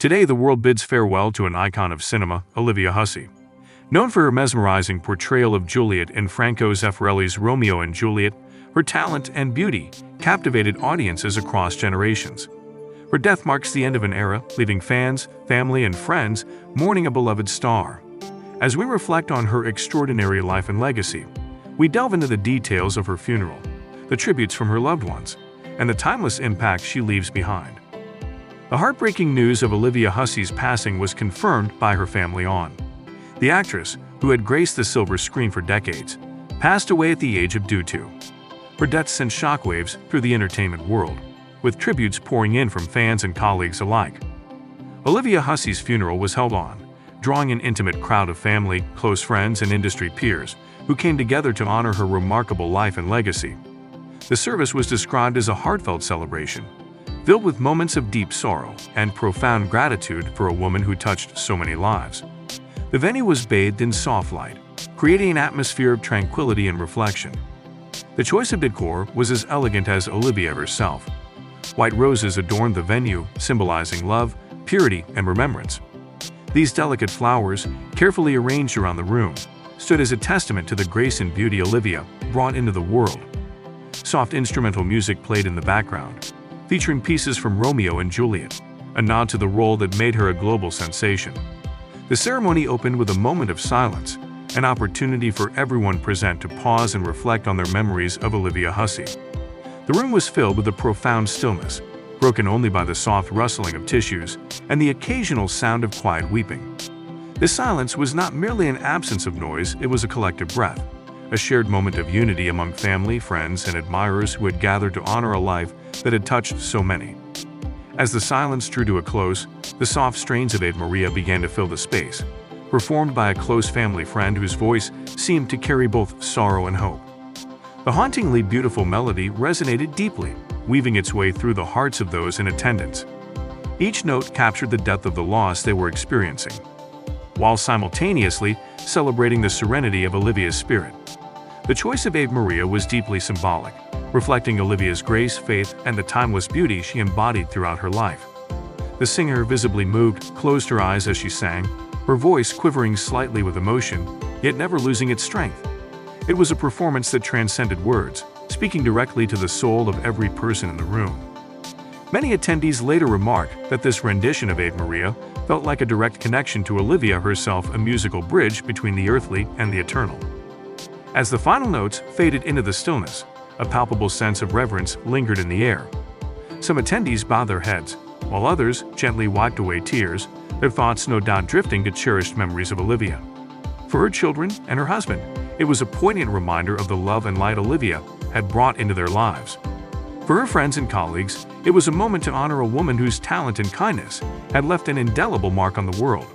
Today, the world bids farewell to an icon of cinema, Olivia Hussey. Known for her mesmerizing portrayal of Juliet in Franco Zeffirelli's Romeo and Juliet, her talent and beauty captivated audiences across generations. Her death marks the end of an era, leaving fans, family, and friends mourning a beloved star. As we reflect on her extraordinary life and legacy, we delve into the details of her funeral, the tributes from her loved ones, and the timeless impact she leaves behind. The heartbreaking news of Olivia Hussey's passing was confirmed by her family on. The actress, who had graced the silver screen for decades, passed away at the age of 22. Her death sent shockwaves through the entertainment world, with tributes pouring in from fans and colleagues alike. Olivia Hussey's funeral was held on, drawing an intimate crowd of family, close friends, and industry peers who came together to honor her remarkable life and legacy. The service was described as a heartfelt celebration, filled with moments of deep sorrow and profound gratitude for a woman who touched so many lives. The venue was bathed in soft light, creating an atmosphere of tranquility and reflection. The choice of decor was as elegant as Olivia herself. White roses adorned the venue, symbolizing love, purity, and remembrance. These delicate flowers, carefully arranged around the room, stood as a testament to the grace and beauty Olivia brought into the world. Soft instrumental music played in the background, featuring pieces from Romeo and Juliet, a nod to the role that made her a global sensation. The ceremony opened with a moment of silence, an opportunity for everyone present to pause and reflect on their memories of Olivia Hussey. The room was filled with a profound stillness, broken only by the soft rustling of tissues and the occasional sound of quiet weeping. This silence was not merely an absence of noise, it was a collective breath, a shared moment of unity among family, friends, and admirers who had gathered to honor a life that had touched so many. As the silence drew to a close, the soft strains of Ave Maria began to fill the space, performed by a close family friend whose voice seemed to carry both sorrow and hope. The hauntingly beautiful melody resonated deeply, weaving its way through the hearts of those in attendance. Each note captured the depth of the loss they were experiencing, while simultaneously celebrating the serenity of Olivia's spirit. The choice of Ave Maria was deeply symbolic, reflecting Olivia's grace, faith, and the timeless beauty she embodied throughout her life. The singer, visibly moved, closed her eyes as she sang, her voice quivering slightly with emotion, yet never losing its strength. It was a performance that transcended words, speaking directly to the soul of every person in the room. Many attendees later remarked that this rendition of Ave Maria felt like a direct connection to Olivia herself, a musical bridge between the earthly and the eternal. As the final notes faded into the stillness, a palpable sense of reverence lingered in the air. Some attendees bowed their heads, while others gently wiped away tears, their thoughts no doubt drifting to cherished memories of Olivia. For her children and her husband, it was a poignant reminder of the love and light Olivia had brought into their lives. For her friends and colleagues, it was a moment to honor a woman whose talent and kindness had left an indelible mark on the world.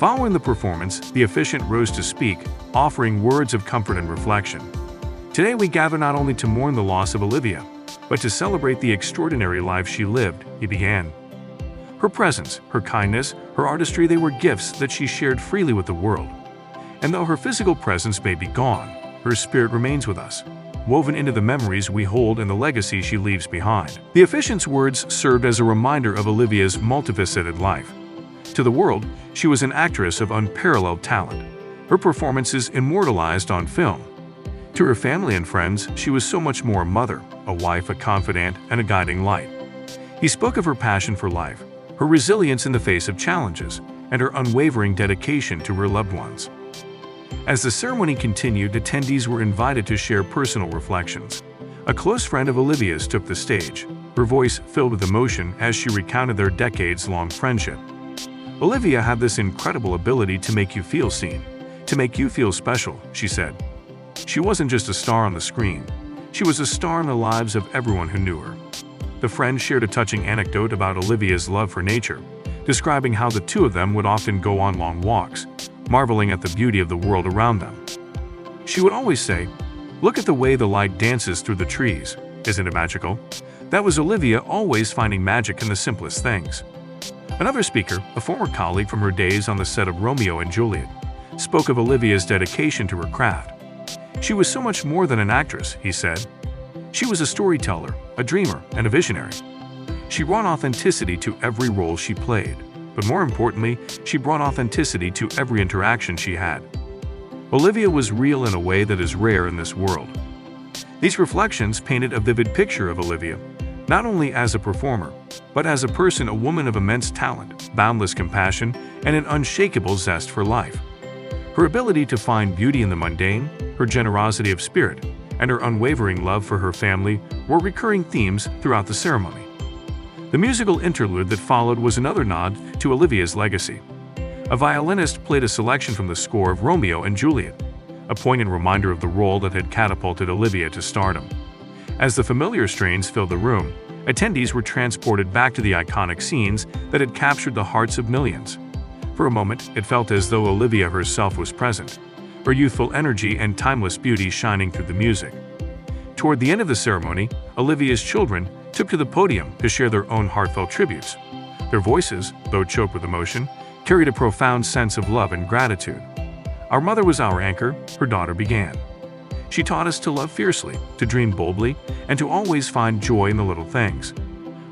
Following the performance, the officiant rose to speak, offering words of comfort and reflection. Today we gather not only to mourn the loss of Olivia, but to celebrate the extraordinary life she lived, he began. Her presence, her kindness, her artistry, they were gifts that she shared freely with the world. And though her physical presence may be gone, her spirit remains with us, woven into the memories we hold and the legacy she leaves behind. The officiant's words served as a reminder of Olivia's multifaceted life. To the world, she was an actress of unparalleled talent, her performances immortalized on film. To her family and friends, she was so much more: a mother, a wife, a confidant, and a guiding light. He spoke of her passion for life, her resilience in the face of challenges, and her unwavering dedication to her loved ones. As the ceremony continued, attendees were invited to share personal reflections. A close friend of Olivia's took the stage, her voice filled with emotion as she recounted their decades-long friendship. "Olivia had this incredible ability to make you feel seen, to make you feel special," she said. "She wasn't just a star on the screen, she was a star in the lives of everyone who knew her." The friend shared a touching anecdote about Olivia's love for nature, describing how the two of them would often go on long walks, marveling at the beauty of the world around them. She would always say, "Look at the way the light dances through the trees. Isn't it magical?" That was Olivia, always finding magic in the simplest things. Another speaker, a former colleague from her days on the set of Romeo and Juliet, spoke of Olivia's dedication to her craft. "She was so much more than an actress," he said. "She was a storyteller, a dreamer, and a visionary. She brought authenticity to every role she played, but more importantly, she brought authenticity to every interaction she had. Olivia was real in a way that is rare in this world. These reflections painted a vivid picture of Olivia, not only as a performer, but as a person, a woman of immense talent, boundless compassion, and an unshakable zest for life. Her ability to find beauty in the mundane, her generosity of spirit, and her unwavering love for her family were recurring themes throughout the ceremony. The musical interlude that followed was another nod to Olivia's legacy. A violinist played a selection from the score of Romeo and Juliet, a poignant reminder of the role that had catapulted Olivia to stardom. As the familiar strains filled the room, attendees were transported back to the iconic scenes that had captured the hearts of millions. For a moment, it felt as though Olivia herself was present, her youthful energy and timeless beauty shining through the music. Toward the end of the ceremony, Olivia's children took to the podium to share their own heartfelt tributes. Their voices, though choked with emotion, carried a profound sense of love and gratitude. "Our mother was our anchor," her daughter began. "She taught us to love fiercely, to dream boldly, and to always find joy in the little things.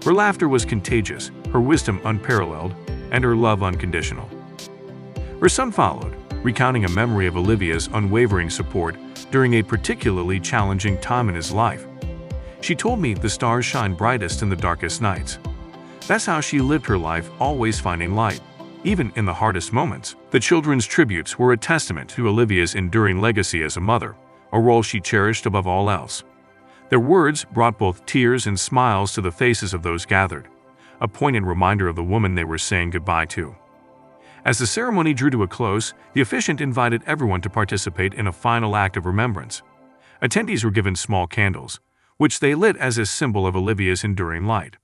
Her laughter was contagious, her wisdom unparalleled, and her love unconditional." Her son followed, recounting a memory of Olivia's unwavering support during a particularly challenging time in his life. "She told me the stars shine brightest in the darkest nights. That's how she lived her life, always finding light, even in the hardest moments." The children's tributes were a testament to Olivia's enduring legacy as a mother, a role she cherished above all else. Their words brought both tears and smiles to the faces of those gathered, a poignant reminder of the woman they were saying goodbye to. As the ceremony drew to a close, the officiant invited everyone to participate in a final act of remembrance. Attendees were given small candles, which they lit as a symbol of Olivia's enduring light.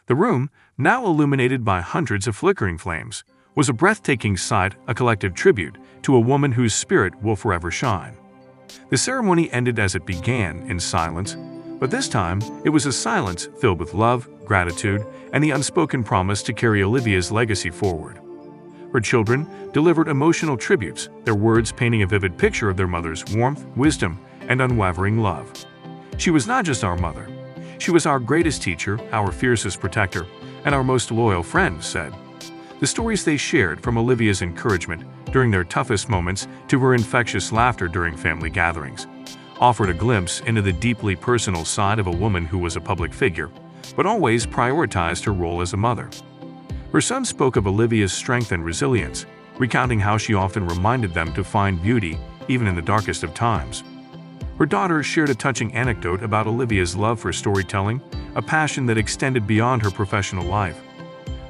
The room, now illuminated by hundreds of flickering flames, was a breathtaking sight, a collective tribute to a woman whose spirit will forever shine. The ceremony ended as it began, in silence, but this time it was a silence filled with love, gratitude, and the unspoken promise to carry Olivia's legacy forward. Her children delivered emotional tributes, their words painting a vivid picture of their mother's warmth, wisdom, and unwavering love. "She was not just our mother. She was our greatest teacher, our fiercest protector, and our most loyal friend," said. The stories they shared, from Olivia's encouragement during their toughest moments to her infectious laughter during family gatherings, offered a glimpse into the deeply personal side of a woman who was a public figure, but always prioritized her role as a mother. Her son spoke of Olivia's strength and resilience, recounting how she often reminded them to find beauty even in the darkest of times. Her daughter shared a touching anecdote about Olivia's love for storytelling, a passion that extended beyond her professional life.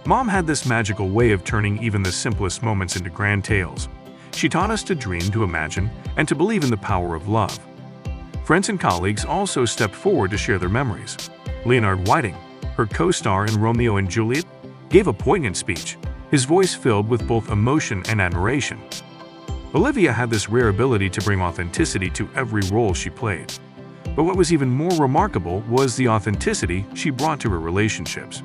"Mom had this magical way of turning even the simplest moments into grand tales. She taught us to dream, to imagine, and to believe in the power of love." Friends and colleagues also stepped forward to share their memories. Leonard Whiting, her co-star in Romeo and Juliet, gave a poignant speech, his voice filled with both emotion and admiration. Olivia had this rare ability to bring authenticity to every role she played. But what was even more remarkable was the authenticity she brought to her relationships.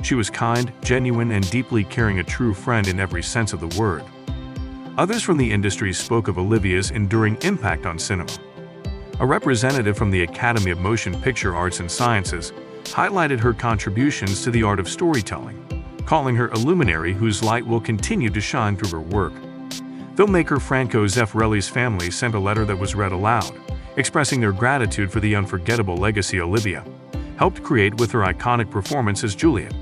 She was kind, genuine, and deeply caring, a true friend in every sense of the word. Others from the industry spoke of Olivia's enduring impact on cinema. A representative from the Academy of Motion Picture Arts and Sciences highlighted her contributions to the art of storytelling, calling her a luminary whose light will continue to shine through her work. Filmmaker Franco Zeffirelli's family sent a letter that was read aloud, expressing their gratitude for the unforgettable legacy Olivia helped create with her iconic performance as Juliet.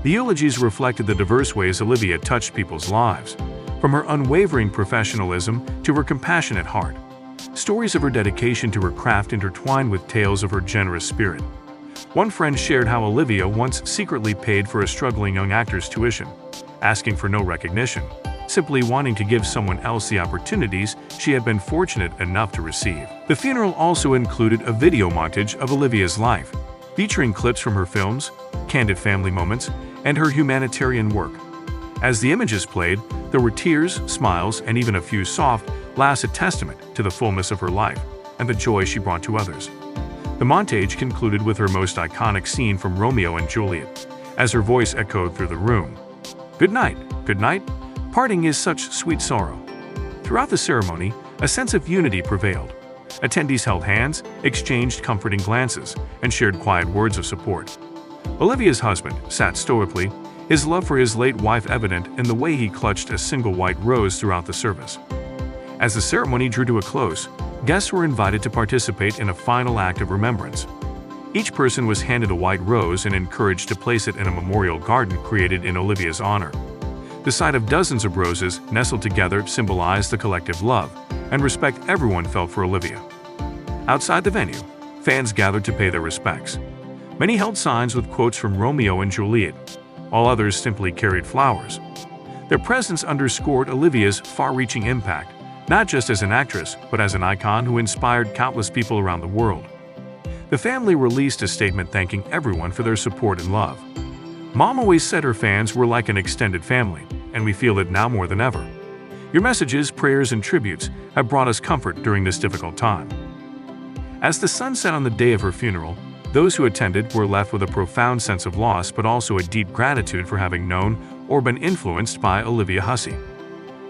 The eulogies reflected the diverse ways Olivia touched people's lives, from her unwavering professionalism to her compassionate heart. Stories of her dedication to her craft intertwined with tales of her generous spirit. One friend shared how Olivia once secretly paid for a struggling young actor's tuition, asking for no recognition, simply wanting to give someone else the opportunities she had been fortunate enough to receive. The funeral also included a video montage of Olivia's life, featuring clips from her films, candid family moments, and her humanitarian work. As the images played, there were tears, smiles, and even a few soft laughs, a testament to the fullness of her life and the joy she brought to others. The montage concluded with her most iconic scene from Romeo and Juliet, as her voice echoed through the room. Good night, parting is such sweet sorrow." Throughout the ceremony, a sense of unity prevailed. Attendees held hands, exchanged comforting glances, and shared quiet words of support. Olivia's husband sat stoically, his love for his late wife evident in the way he clutched a single white rose throughout the service. As the ceremony drew to a close, guests were invited to participate in a final act of remembrance. Each person was handed a white rose and encouraged to place it in a memorial garden created in Olivia's honor. The sight of dozens of roses nestled together symbolized the collective love and respect everyone felt for Olivia. Outside the venue, fans gathered to pay their respects. Many held signs with quotes from Romeo and Juliet, while others simply carried flowers. Their presence underscored Olivia's far-reaching impact, not just as an actress, but as an icon who inspired countless people around the world. The family released a statement thanking everyone for their support and love. Mom always said her fans were like an extended family, and we feel it now more than ever. Your messages, prayers, and tributes have brought us comfort during this difficult time. As the sun set on the day of her funeral, those who attended were left with a profound sense of loss but also a deep gratitude for having known or been influenced by Olivia Hussey.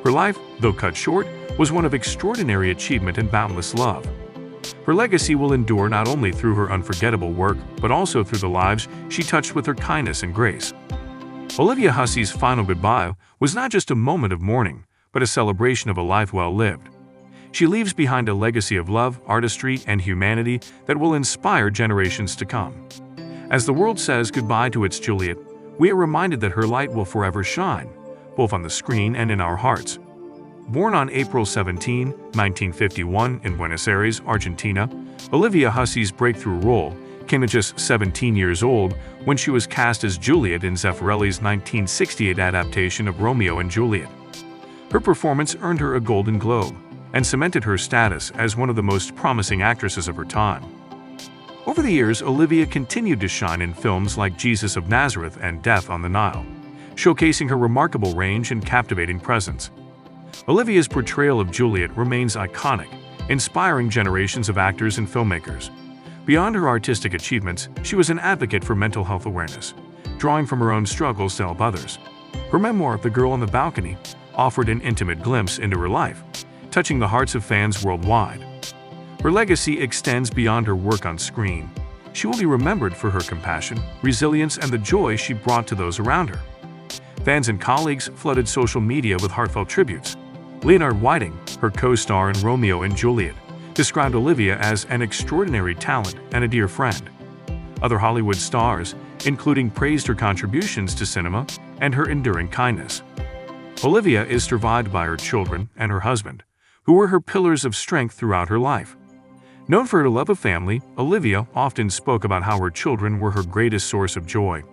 Her life, though cut short, was one of extraordinary achievement and boundless love. Her legacy will endure not only through her unforgettable work, but also through the lives she touched with her kindness and grace. Olivia Hussey's final goodbye was not just a moment of mourning, but a celebration of a life well lived. She leaves behind a legacy of love, artistry, and humanity that will inspire generations to come. As the world says goodbye to its Juliet, we are reminded that her light will forever shine, both on the screen and in our hearts. Born on April 17, 1951 in Buenos Aires, Argentina, Olivia Hussey's breakthrough role came at just 17 years old when she was cast as Juliet in Zeffirelli's 1968 adaptation of Romeo and Juliet. Her performance earned her a Golden Globe and cemented her status as one of the most promising actresses of her time. Over the years, Olivia continued to shine in films like Jesus of Nazareth and Death on the Nile, showcasing her remarkable range and captivating presence. Olivia's portrayal of Juliet remains iconic, inspiring generations of actors and filmmakers. Beyond her artistic achievements, she was an advocate for mental health awareness, drawing from her own struggles to help others. Her memoir, The Girl on the Balcony, offered an intimate glimpse into her life, touching the hearts of fans worldwide. Her legacy extends beyond her work on screen. She will be remembered for her compassion, resilience, and the joy she brought to those around her. Fans and colleagues flooded social media with heartfelt tributes. Leonard Whiting, her co-star in Romeo and Juliet, described Olivia as an extraordinary talent and a dear friend. Other Hollywood stars, including, praised her contributions to cinema and her enduring kindness. Olivia is survived by her children and her husband, who were her pillars of strength throughout her life. Known for her love of family, Olivia often spoke about how her children were her greatest source of joy.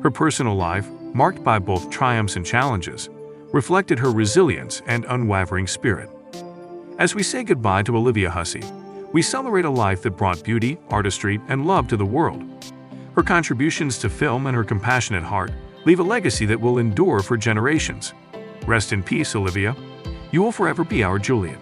Her personal life, marked by both triumphs and challenges, reflected her resilience and unwavering spirit. As we say goodbye to Olivia Hussey, we celebrate a life that brought beauty, artistry, and love to the world. Her contributions to film and her compassionate heart leave a legacy that will endure for generations. Rest in peace, Olivia. You will forever be our Juliet.